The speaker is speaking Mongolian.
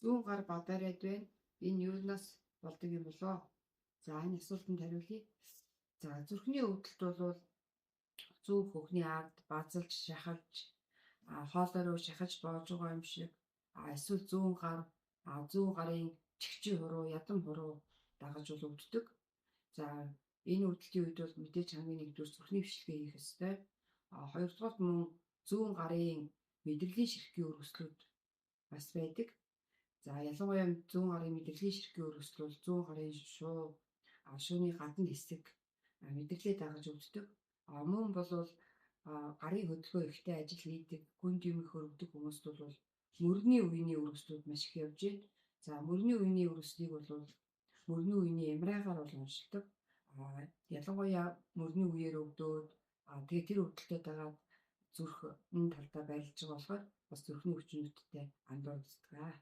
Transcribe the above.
Зүүн гар бадарайд байна. Энэ юунаас болдог юм болоо? За энэ асуултанд хариулъя. За зүрхний өвдөлт бол зүүн хөхний ард базалж шахалж хоолой руу шахаж боож байгаа юм шиг эсвэл зүүн гарын чихчийн хуруу, ядан хуруу дагаж бол өвддөг. За энэ өвдөлтийн үед бол мэдээж хамгийн нэгдүгээр зүрхний бэвшлэгээ хийх ёстой. Хоёрдугаар мөн зүүн гарын мэдрэлийн ширхгийн өргөслүүд бас байдаг. За ялангуяа зүүн гарын мэдрэлийн ширхгийн өргөсөл бол зүүн гарын шууны гадна хэсэг мэдрэлээ дагаж өвддөг. Мөн бол гарын хөдөлгөөн ихтэй ажил хийдэг, гүнд юм их өргөдөг хүмүүст бол мөрний үеийн өргөслүүд маш их явж байна. За мөрний үеийн өргөслийг бол мөрний үеийн ямраагаар бол уншилдаг. Ялангуяа мөрний үеэр өвдөөд тэгээ тэр өвдөлтөд дагаад зүрх энэ талдаа байрлаж байгаа болохоор бас зүрхний хүчнүүдтэй андуурдаг.